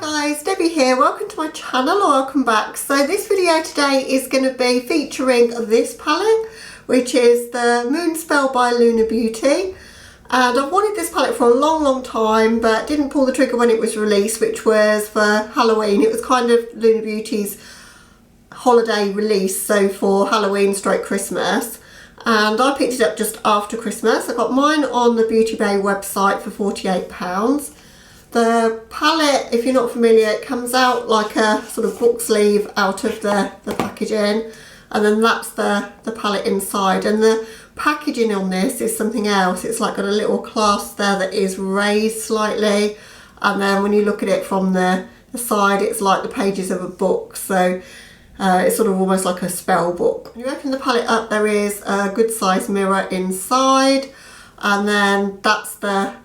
guys, Debbie here. Welcome to my channel or welcome back. So this video today is going to be featuring this palette, which is the Moon Spell by Lunar Beauty. And I've wanted this palette for a long time, but didn't pull the trigger when it was released, which was for Halloween. It was kind of Lunar Beauty's holiday release, so for Halloween / Christmas. And I picked it up just after Christmas. I got mine on the Beauty Bay website for £48. The palette, if you're not familiar, it comes out like a sort of book sleeve out of the packaging, and then that's the palette inside. And the packaging on this is something else. It's like got a little clasp there that is raised slightly, and then when you look at it from the side, it's like the pages of a book. So it's sort of almost like a spell book. When you open the palette up, there is a good size mirror inside, and then that's the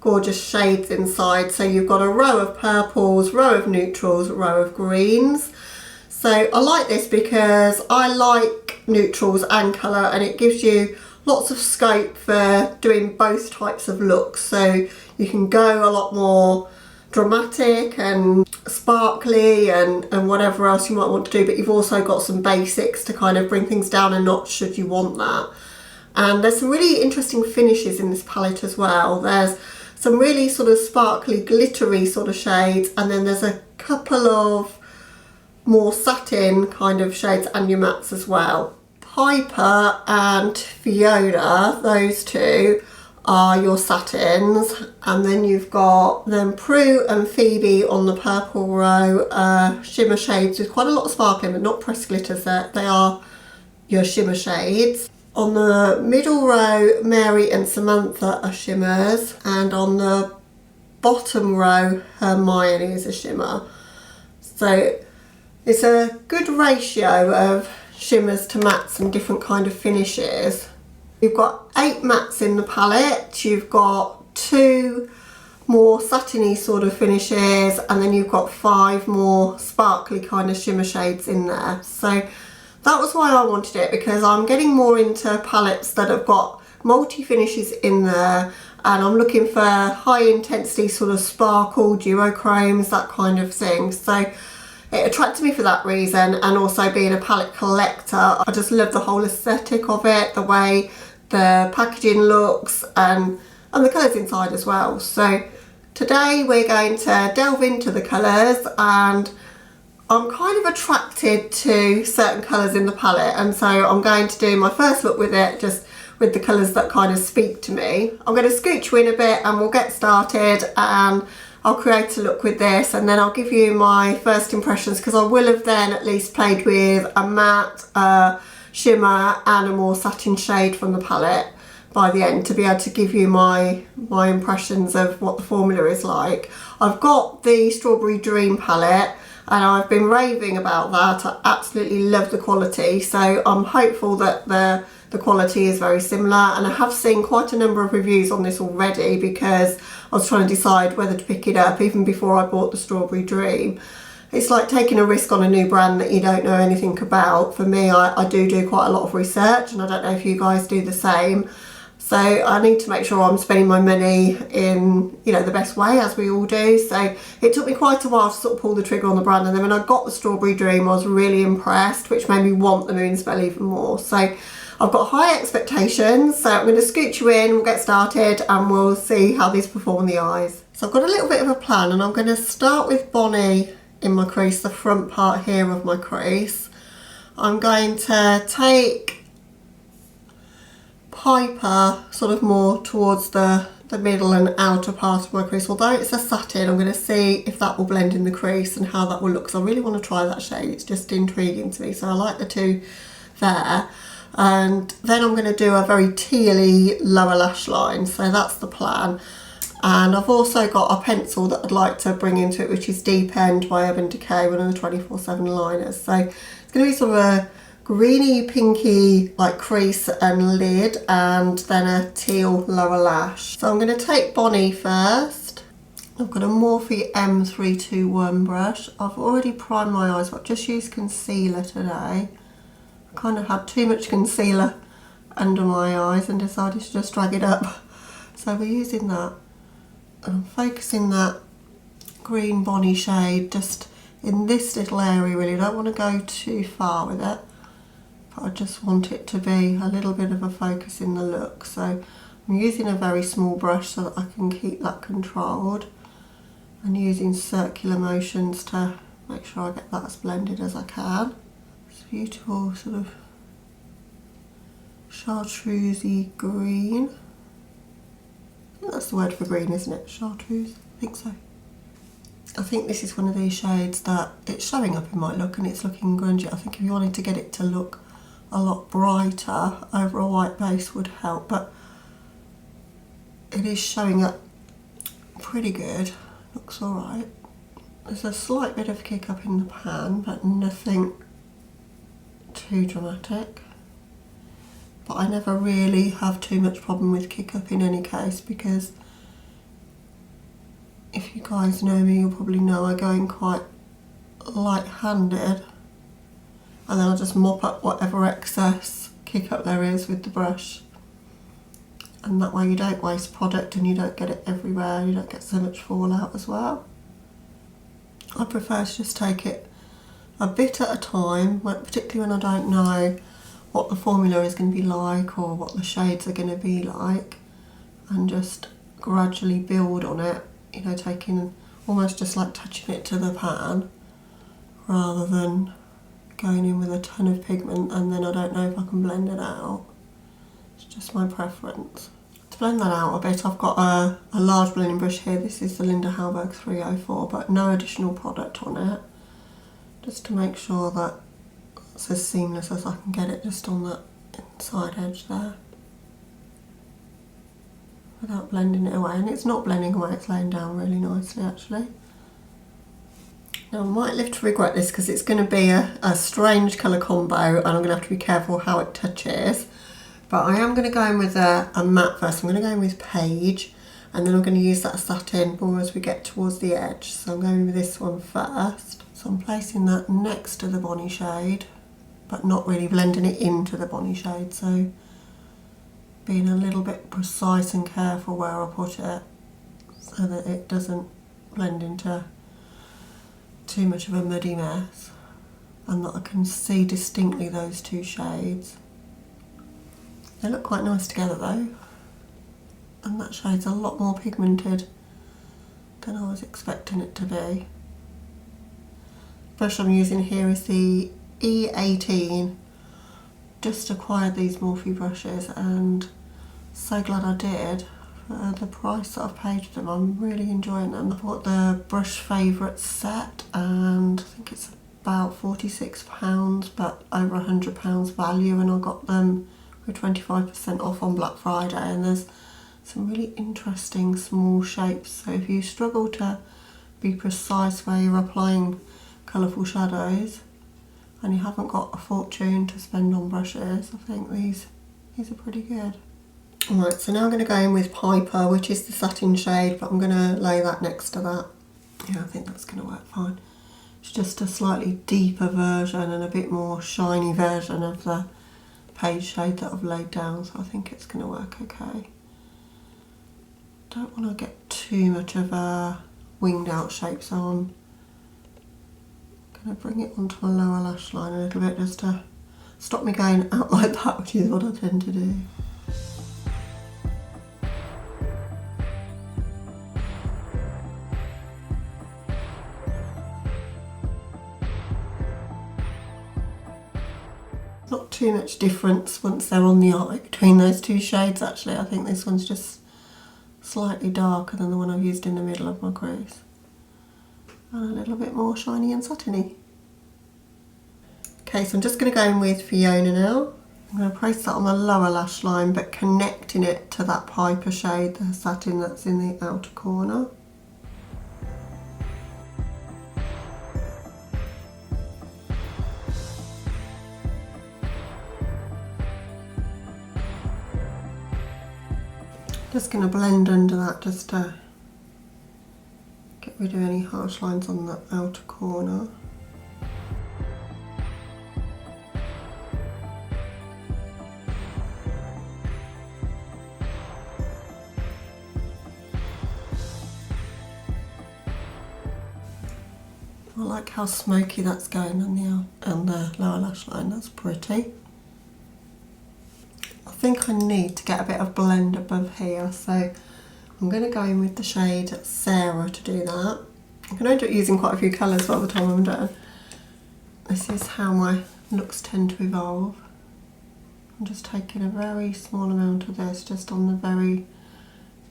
gorgeous shades inside. So you've got a row of purples, row of neutrals, row of greens. So I like this because I like neutrals and colour, and it gives you lots of scope for doing both types of looks. So you can go a lot more dramatic and sparkly and whatever else you might want to do, but you've also got some basics to kind of bring things down a notch should you want that. And there's some really interesting finishes in this palette as well. There's some really sort of sparkly, glittery sort of shades, and then there's a couple of more satin kind of shades and your mattes as well. Piper and Fiona, those two are your satins, and then you've got Prue and Phoebe on the purple row, shimmer shades with quite a lot of sparkling, but not pressed glitters. They are your shimmer shades. On the middle row, Mary and Samantha are shimmers, and on the bottom row, Hermione is a shimmer. So it's a good ratio of shimmers to mattes and different kind of finishes. You've got 8 mattes in the palette, you've got 2 more satiny sort of finishes, and then you've got 5 more sparkly kind of shimmer shades in there. So that was why I wanted it, because I'm getting more into palettes that have got multi-finishes in there, and I'm looking for high intensity sort of sparkle, duochromes, that kind of thing. So it attracted me for that reason, and also being a palette collector, I just love the whole aesthetic of it, the way the packaging looks and the colours inside as well. So today we're going to delve into the colours, and I'm kind of attracted to certain colours in the palette, and so I'm going to do my first look with it just with the colours that kind of speak to me. I'm going to scooch you in a bit and we'll get started, and I'll create a look with this, and then I'll give you my first impressions, because I will have then at least played with a matte, shimmer and a more satin shade from the palette by the end to be able to give you my impressions of what the formula is like. I've got the Strawberry Dream palette, and I've been raving about that. I absolutely love the quality, so I'm hopeful that the quality is very similar, and I have seen quite a number of reviews on this already because I was trying to decide whether to pick it up even before I bought the Strawberry Dream. It's like taking a risk on a new brand that you don't know anything about. For me, I do quite a lot of research, and I don't know if you guys do the same. So I need to make sure I'm spending my money in, you know, the best way, as we all do. So it took me quite a while to sort of pull the trigger on the brand, and then when I got the Strawberry Dream, I was really impressed, which made me want the Moon Spell even more. So I've got high expectations, so I'm going to scooch you in, we'll get started, and we'll see how these perform on the eyes. So I've got a little bit of a plan, and I'm going to start with Bonnie in my crease, the front part here of my crease. I'm going to take Piper sort of more towards the middle and outer part of my crease. Although it's a satin, I'm going to see if that will blend in the crease and how that will look, because I really want to try that shade. It's just intriguing to me, so I like the two there. And then I'm going to do a very tealy lower lash line, so that's the plan. And I've also got a pencil that I'd like to bring into it, which is Deep End by Urban Decay, one of the 24/7 liners. So it's going to be sort of a greeny pinky like crease and lid, and then a teal lower lash. So I'm going to take Bonnie first. I've got a Morphe M321 brush. I've already primed my eyes, but I've just used concealer today. I kind of had too much concealer under my eyes and decided to just drag it up. So we're using that. And I'm focusing that green bonny shade just in this little area really. I don't want to go too far with it, but I just want it to be a little bit of a focus in the look. So I'm using a very small brush so that I can keep that controlled, and using circular motions to make sure I get that as blended as I can. It's beautiful sort of chartreusey green. I think that's the word for green, isn't it? Chartreuse? I think so. I think this is one of these shades that it's showing up in my look and it's looking grungy. I think if you wanted to get it to look a lot brighter over a white base would help, but it is showing up pretty good. Looks alright. There's a slight bit of kick up in the pan, but nothing too dramatic. But I never really have too much problem with kick up in any case, because if you guys know me, you'll probably know I go in quite light-handed, and then I'll just mop up whatever excess kick up there is with the brush, and that way you don't waste product and you don't get it everywhere, you don't get so much fallout as well. I prefer to just take it a bit at a time, particularly when I don't know what the formula is going to be like or what the shades are going to be like, and just gradually build on it, you know, taking almost just like touching it to the pan rather than going in with a ton of pigment and then I don't know if I can blend it out. It's just my preference. To blend that out a bit, I've got a large blending brush here. This is the Linda Hallberg 304, but no additional product on it, just to make sure that it's as seamless as I can get it just on that inside edge there, without blending it away. And it's not blending away, it's laying down really nicely actually. Now I might live to regret this because it's going to be a strange colour combo and I'm going to have to be careful how it touches. But I am going to go in with a matte first. I'm going to go in with Page, and then I'm going to use that satin more as we get towards the edge. So I'm going with this one first. So I'm placing that next to the Bonnie shade, but not really blending it into the Bonnie shade. So being a little bit precise and careful where I put it so that it doesn't blend into too much of a muddy mess, and that I can see distinctly those two shades. They look quite nice together though, and that shade's a lot more pigmented than I was expecting it to be. The brush I'm using here is the E18. Just acquired these Morphe brushes and so glad I did. For the price that I've paid for them, I'm really enjoying them. I bought the Brush Favourites set and I think it's about £46 but over £100 value, and I got them with 25% off on Black Friday, and there's some really interesting small shapes, so if you struggle to be precise where you're applying colourful shadows and you haven't got a fortune to spend on brushes, I think these are pretty good. Alright, so now I'm going to go in with Piper, which is the satin shade, but I'm going to lay that next to that. Yeah, I think that's going to work fine. It's just a slightly deeper version and a bit more shiny version of the Page shade that I've laid down, so I think it's going to work okay. Don't want to get too much of a winged out shape, so I'm going to bring it onto my lower lash line a little bit just to stop me going out like that, which is what I tend to do. Not too much difference once they're on the eye between those two shades actually. I think this one's just slightly darker than the one I've used in the middle of my crease, and a little bit more shiny and satiny. Okay, so I'm just going to go in with Fiona now. I'm going to place that on the lower lash line but connecting it to that Piper shade, the satin that's in the outer corner. Just going to blend under that just to get rid of any harsh lines on the outer corner. I like how smoky that's going on the lower lash line. That's pretty. I think I need to get a bit of blend above here, so I'm going to go in with the shade Sarah to do that. I'm going to end up using quite a few colours by the time I'm done. This is how my looks tend to evolve. I'm just taking a very small amount of this, just on the very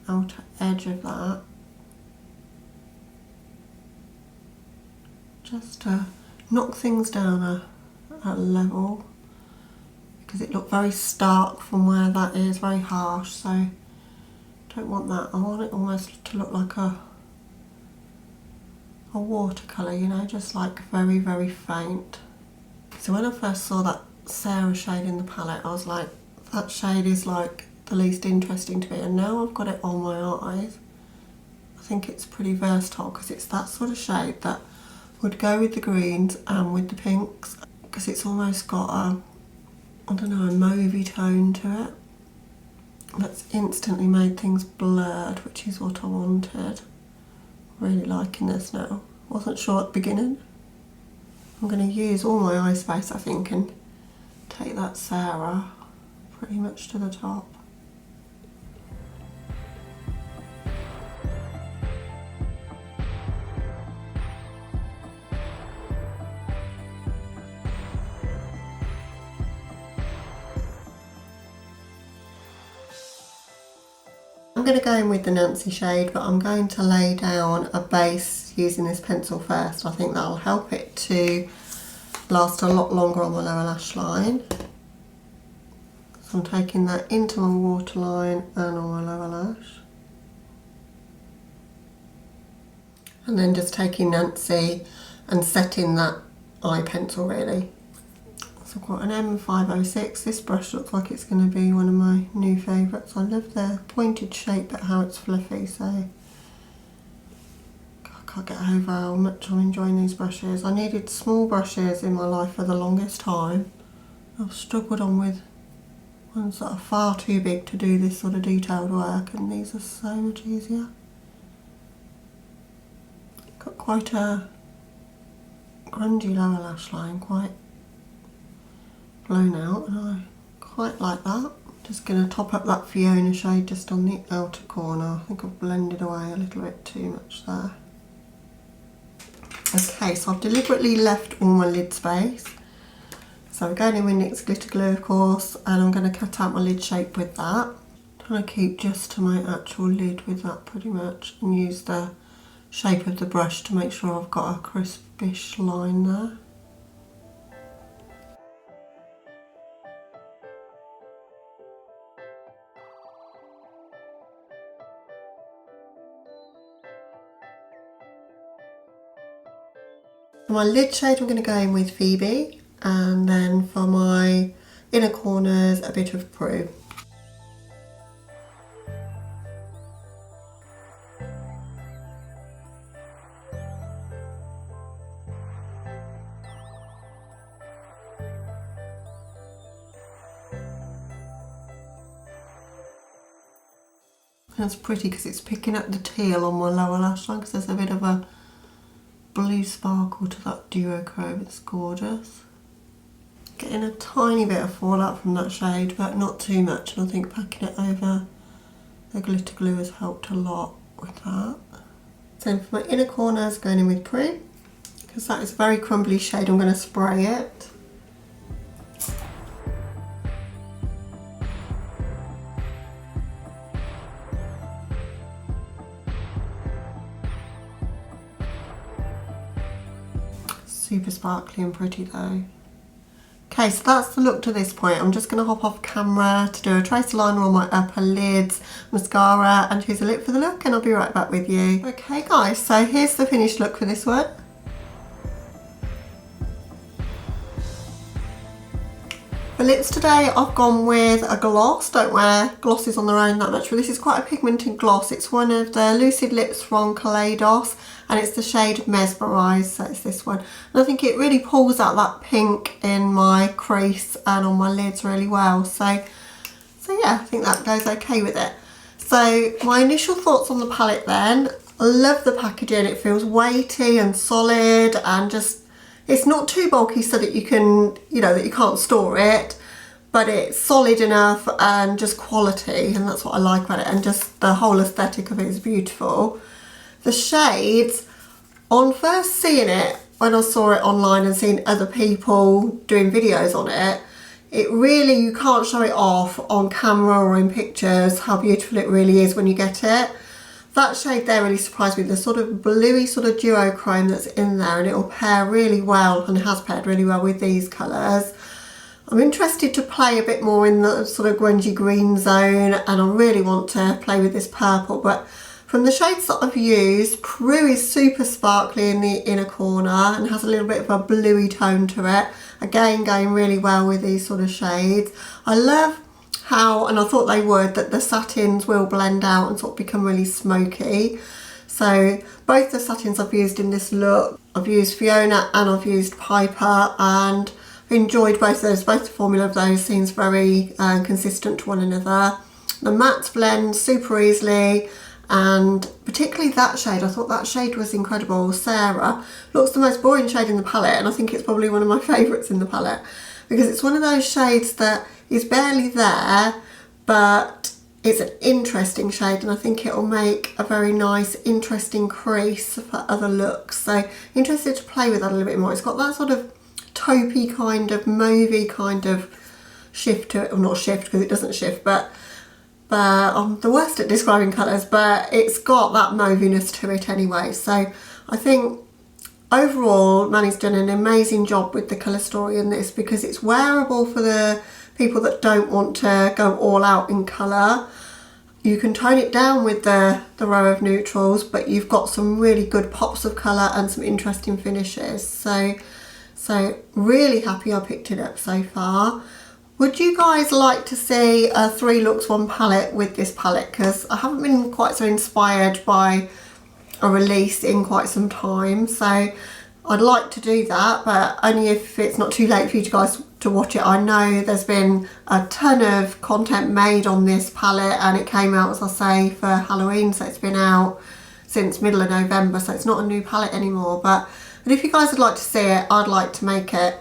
outer edge of that. Just to knock things down a level, because it looked very stark from where that is, very harsh, so I don't want that. I want it almost to look like a watercolour, you know, just like very, very faint. So when I first saw that Sarah shade in the palette, I was like, that shade is like the least interesting to me, and now I've got it on my eyes, I think it's pretty versatile, because it's that sort of shade that would go with the greens and with the pinks, because it's almost got a, I don't know, a mauvey tone to it. That's instantly made things blurred, which is what I wanted. Really liking this now. Wasn't sure at the beginning. I'm going to use all my eye space, I think, and take that Sarah pretty much to the top. I'm going to go in with the Nancy shade, but I'm going to lay down a base using this pencil first. I think that'll help it to last a lot longer on the lower lash line. So I'm taking that into my waterline and on my lower lash. And then just taking Nancy and setting that eye pencil really. So I've got an M506. This brush looks like it's going to be one of my new favourites. I love the pointed shape but how it's fluffy, so I can't get over how much I'm enjoying these brushes. I needed small brushes in my life for the longest time. I've struggled on with ones that are far too big to do this sort of detailed work, and these are so much easier. Got quite a grungy lower lash line, quite blown out, and I quite like that. Just going to top up that Fiona shade just on the outer corner. I think I've blended away a little bit too much there. Okay, so I've deliberately left all my lid space. So I'm going in with NYX Glitter Glue, of course, and I'm going to cut out my lid shape with that. Trying to keep just to my actual lid with that pretty much, and use the shape of the brush to make sure I've got a crispish line there. For my lid shade I'm going to go in with Phoebe, and then for my inner corners a bit of Prue. That's pretty because it's picking up the teal on my lower lash line, because there's a bit of a blue sparkle to that duochrome. It's gorgeous. Getting a tiny bit of fallout from that shade, but not too much, and I think packing it over the glitter glue has helped a lot with that. So for my inner corners, going in with Prue, because that is a very crumbly shade. I'm going to spray it. Super sparkly and pretty though. Okay, so that's the look to this point. I'm just going to hop off camera to do a tracer liner on my upper lids, mascara, and choose a lip for the look, and I'll be right back with you. Okay guys, so here's the finished look for this one. For lips today, I've gone with a gloss. Don't wear glosses on their own that much, but this is quite a pigmented gloss. It's one of the Lucid Lips from Kaleidos, and it's the shade Mesmerise, so it's this one. And I think it really pulls out that pink in my crease and on my lids really well. So yeah, I think that goes okay with it. So my initial thoughts on the palette then, I love the packaging. It feels weighty and solid, and just, it's not too bulky so that you can, you know, that you can't store it, but it's solid enough and just quality, and that's what I like about it, and just the whole aesthetic of it is beautiful. The shades, on first seeing it, when I saw it online and seeing other people doing videos on it, it really, you can't show it off on camera or in pictures how beautiful it really is when you get it. That shade there really surprised me, the sort of bluey sort of duochrome that's in there, and it will pair really well, and has paired really well with these colours. I'm interested to play a bit more in the sort of grungy green zone, and I really want to play with this purple, but from the shades that I've used, Prue is super sparkly in the inner corner and has a little bit of a bluey tone to it. Again, going really well with these sort of shades. I love how, and I thought they would, that the satins will blend out and sort of become really smoky. So both the satins I've used in this look, I've used Fiona and I've used Piper, and I've enjoyed both of those. Both the formula of those seems very consistent to one another. The mattes blend super easily, and particularly that shade, I thought that shade was incredible. Sarah looks the most boring shade in the palette, and I think it's probably one of my favourites in the palette, because it's one of those shades that is barely there, but it's an interesting shade, and I think it'll make a very nice, interesting crease for other looks. So interested to play with that a little bit more. It's got that sort of taupey kind of, mauvey kind of shift to it, or not shift because it doesn't shift, but I'm the worst at describing colours, but it's got that mauviness to it anyway. So I think overall Manny's done an amazing job with the colour story in this, because it's wearable for the people that don't want to go all out in colour. You can tone it down with the row of neutrals, but you've got some really good pops of colour and some interesting finishes. So really happy I picked it up so far. Would you guys like to see a 3 looks 1 palette with this palette? Because I haven't been quite so inspired by a release in quite some time, so I'd like to do that, but only if it's not too late for you guys to watch it. I know there's been a ton of content made on this palette, and it came out, as I say, for Halloween, so it's been out since middle of November, so it's not a new palette anymore. But if you guys would like to see it, I'd like to make it.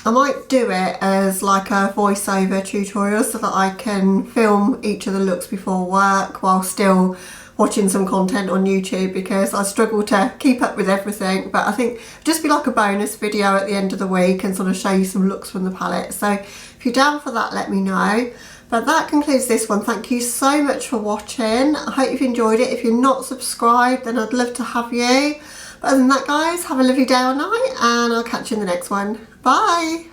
I might do it as like a voiceover tutorial so that I can film each of the looks before work while still watching some content on YouTube, because I struggle to keep up with everything. But I think just be like a bonus video at the end of the week and sort of show you some looks from the palette. So if you're down for that, let me know. But that concludes this one. Thank you so much for watching. I hope you've enjoyed it. If you're not subscribed, then I'd love to have you. But other than that, guys, have a lovely day or night, and I'll catch you in the next one. Bye.